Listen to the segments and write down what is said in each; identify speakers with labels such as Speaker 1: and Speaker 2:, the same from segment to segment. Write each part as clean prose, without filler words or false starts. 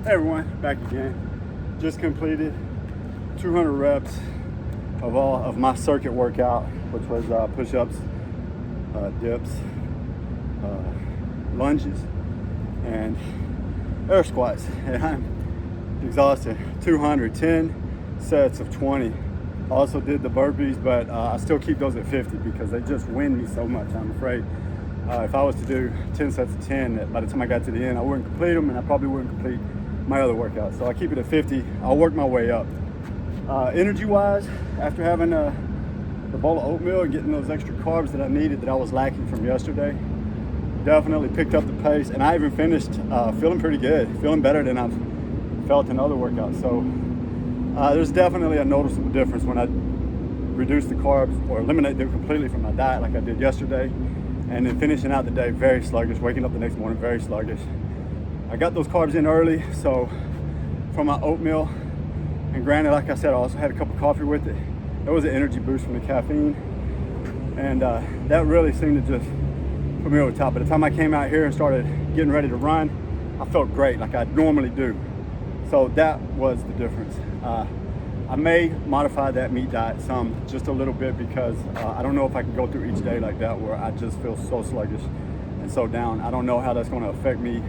Speaker 1: Hey everyone, back again. Just completed 200 reps of my circuit workout, which was push-ups, dips, lunges, and air squats. And I'm exhausted. 210 sets of 20. Also did the burpees, but I still keep those at 50 because they just win me so much. I'm afraid if I was to do 10 sets of 10, by the time I got to the end, I wouldn't complete them, and I probably wouldn't complete my other workouts. So I keep it at 50. I'll work my way up. Energy-wise, after having the bowl of oatmeal and getting those extra carbs that I needed that I was lacking from yesterday, definitely picked up the pace, and I even finished feeling pretty good, feeling better than I've felt in other workouts. So there's definitely a noticeable difference when I reduce the carbs or eliminate them completely from my diet like I did yesterday, and then finishing out the day very sluggish, waking up the next morning very sluggish. I got those carbs in early, so from my oatmeal, and granted, like I said, I also had a cup of coffee with it. There was an energy boost from the caffeine, and that really seemed to just put me over the top. By the time I came out here and started getting ready to run, I felt great, like I normally do. So that was the difference. I may modify that meat diet some, just a little bit, because I don't know if I can go through each day like that where I just feel so sluggish and so down. I don't know how that's going to affect me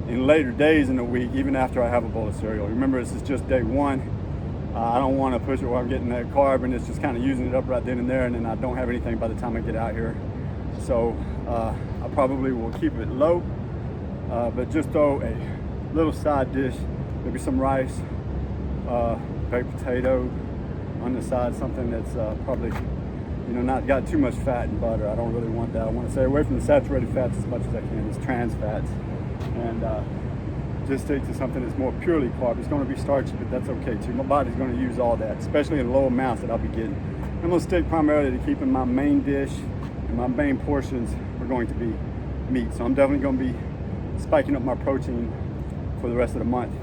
Speaker 1: in later days in the week, even after I have a bowl of cereal. Remember, this is just day one. I don't want to push it where I'm getting that carb and it's just kind of using it up right then and there, and then I don't have anything by the time I get out here. So I probably will keep it low, but just throw a little side dish, maybe some rice, baked potato on the side, something that's probably, not got too much fat and butter. I don't really want that. I want to stay away from the saturated fats as much as I can, these trans fats, and just stick to something that's more purely carb. It's going to be starchy, but that's okay too. My body's going to use all that, especially in low amounts that I'll be getting. I'm going to stick primarily to keeping my main dish, and my main portions are going to be meat. So I'm definitely going to be spiking up my protein for the rest of the month.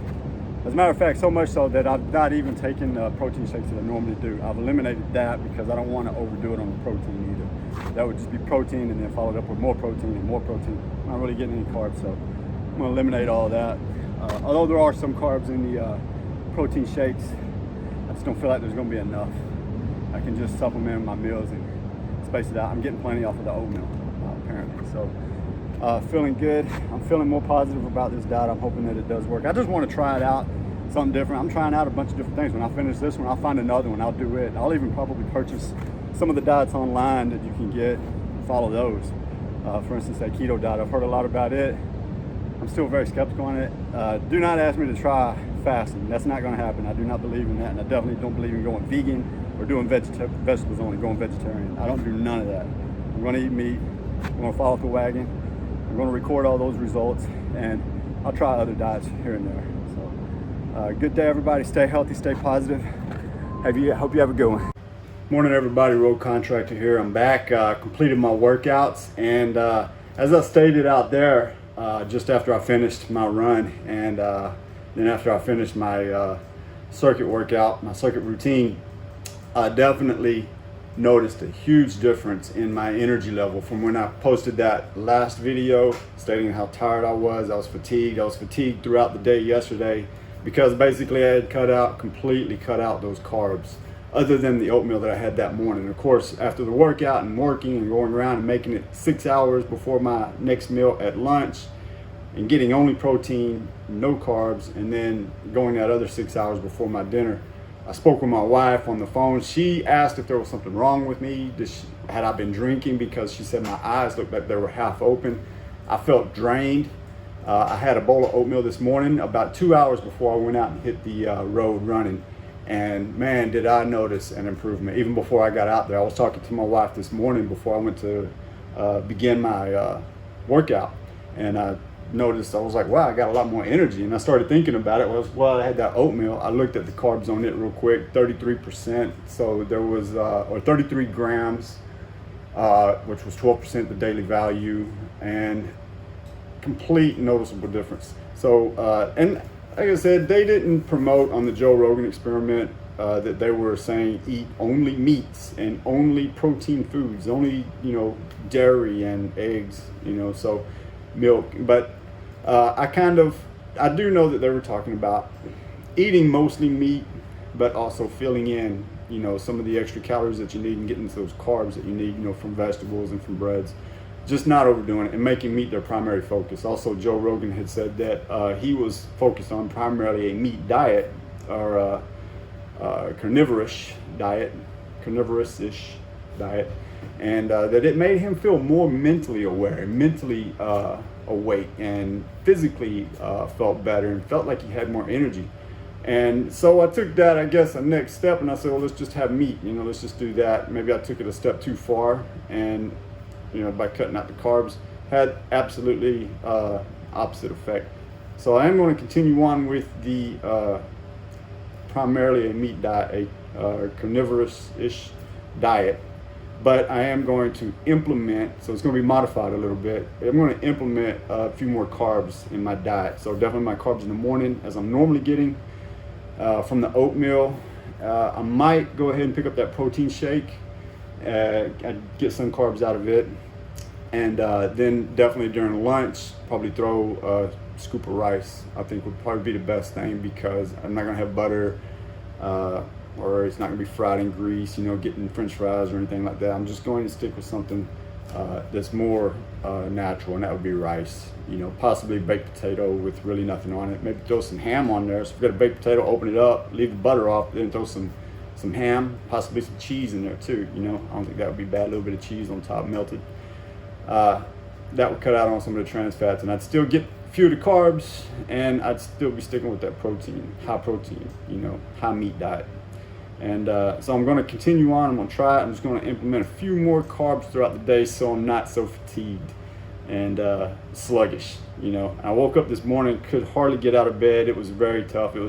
Speaker 1: As a matter of fact, so much so that I've not even taken protein shakes that I normally do. I've eliminated that because I don't want to overdo it on the protein either. That would just be protein and then followed up with more protein and more protein. I'm not really getting any carbs, so I'm going to eliminate all of that. Although there are some carbs in the protein shakes, I just don't feel like there's going to be enough. I can just supplement my meals and space it out. I'm getting plenty off of the oatmeal, apparently. So feeling good. I'm feeling more positive about this diet. I'm hoping that it does work. I just want to try it out, something different. I'm trying out a bunch of different things. When I finish this one, I'll find another one. I'll do it. I'll even probably purchase some of the diets online that you can get, follow those. For instance, that keto diet. I've heard a lot about it. I'm still very skeptical on it. Do not ask me to try fasting. That's not going to happen. I do not believe in that, and I definitely don't believe in going vegan or doing vegetables only, going vegetarian. I don't do none of that. I'm going to eat meat. I'm going to follow the wagon. I'm going to record all those results, and I'll try other diets here and there. So, good day, everybody. Stay healthy, stay positive. Hope you have a good one. Morning, everybody. Road Contractor here. I'm back. Completed my workouts, and as I stated out there, just after I finished my run, and then after I finished my circuit workout, my circuit routine, I definitely noticed a huge difference in my energy level from when I posted that last video stating how tired I was. I was fatigued. I was fatigued throughout the day yesterday because basically I had completely cut out those carbs other than the oatmeal that I had that morning. Of course, after the workout and working and going around and making it 6 hours before my next meal at lunch and getting only protein, no carbs, and then going that other 6 hours before my dinner, I spoke with my wife on the phone. She asked if there was something wrong with me. Had I been drinking? Because she said my eyes looked like they were half open. I felt drained. I had a bowl of oatmeal this morning about 2 hours before I went out and hit the road running. And man, did I notice an improvement. Even before I got out there, I was talking to my wife this morning before I went to begin my workout. And I noticed, I was like, wow, I got a lot more energy. And I started thinking about it. Well, I had that oatmeal. I looked at the carbs on it real quick, 33%. So there was, or 33 grams, which was 12% the daily value, and complete noticeable difference. So, and like I said, they didn't promote on the Joe Rogan experiment that they were saying eat only meats and only protein foods, only, dairy and eggs, so milk. But I kind of I do know that they were talking about eating mostly meat, but also filling in, you know, some of the extra calories that you need and getting those carbs that you need, you know, from vegetables and from breads. Just not overdoing it and making meat their primary focus. Also, Joe Rogan had said that he was focused on primarily a meat diet, or carnivore-ish diet, and that it made him feel more mentally aware, mentally awake, and physically felt better and felt like he had more energy. And so I took that, I guess, a next step, and I said, well, let's just have meat, you know, let's just do that. Maybe I took it a step too far, and, you know, by cutting out the carbs, had absolutely opposite effect. So I am going to continue on with the primarily a meat diet, a carnivorous-ish diet, but I am going to implement, so it's going to be modified a little bit. I'm going to implement a few more carbs in my diet. So definitely my carbs in the morning, as I'm normally getting from the oatmeal. I might go ahead and pick up that protein shake, I'd get some carbs out of it, and then definitely during lunch, probably throw a scoop of rice. I think would probably be the best thing, because I'm not going to have butter, or it's not going to be fried in grease, you know, getting French fries or anything like that. I'm just going to stick with something that's more natural, and that would be rice. You know, possibly baked potato with really nothing on it. Maybe throw some ham on there. So if you've got a baked potato, open it up, leave the butter off, then throw some ham, possibly some cheese in there too. You know, I don't think that would be bad. A little bit of cheese on top, melted. That would cut out on some of the trans fats, and I'd still get a few of the carbs, and I'd still be sticking with that protein, high protein, you know, high meat diet. And so I'm going to continue on. I'm going to try it. I'm just going to implement a few more carbs throughout the day, so I'm not so fatigued and sluggish. You know, I woke up this morning, could hardly get out of bed. It was very tough. It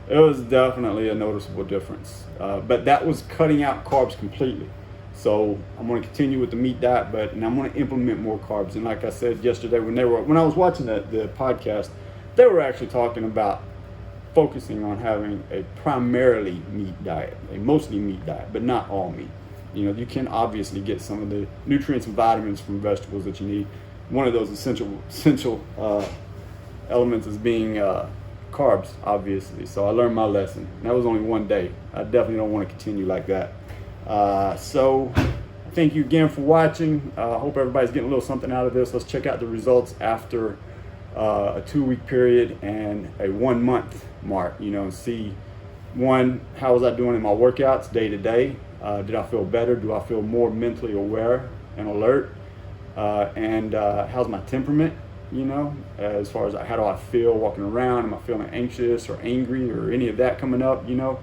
Speaker 1: was definitely a noticeable difference. But that was cutting out carbs completely. So I'm going to continue with the meat diet, and I'm going to implement more carbs. And like I said yesterday, when I was watching the podcast, they were actually talking about focusing on having a primarily meat diet, a mostly meat diet, but not all meat. You know, you can obviously get some of the nutrients and vitamins from vegetables that you need. One of those essential elements is being carbs, obviously. So I learned my lesson. And that was only one day. I definitely don't want to continue like that. So thank you again for watching. I hope everybody's getting a little something out of this. Let's check out the results after a 2-week period and a 1-month mark, you know, and see, one, how was I doing in my workouts day to day? Did I feel better? Do I feel more mentally aware and alert? And how's my temperament, you know, as far as how do I feel walking around? Am I feeling anxious or angry or any of that coming up, you know?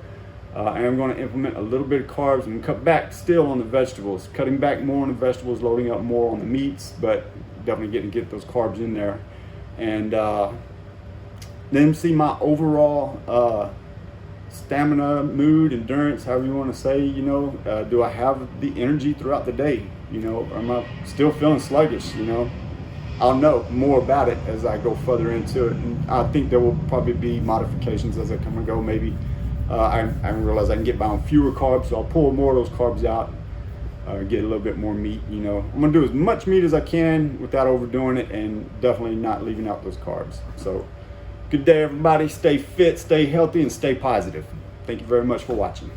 Speaker 1: I am going to implement a little bit of carbs and cut back still on the vegetables, cutting back more on the vegetables, loading up more on the meats, but definitely get those carbs in there. And then see my overall stamina, mood, endurance, however you want to say, you know, do I have the energy throughout the day, you know, or am I still feeling sluggish, you know? I'll know more about it as I go further into it, and I think there will probably be modifications as I come and go. Maybe I realize I can get by on fewer carbs, so I'll pull more of those carbs out, get a little bit more meat, you know. I'm gonna do as much meat as I can without overdoing it, and definitely not leaving out those carbs. So good day, everybody. Stay fit, stay healthy, and stay positive. Thank you very much for watching.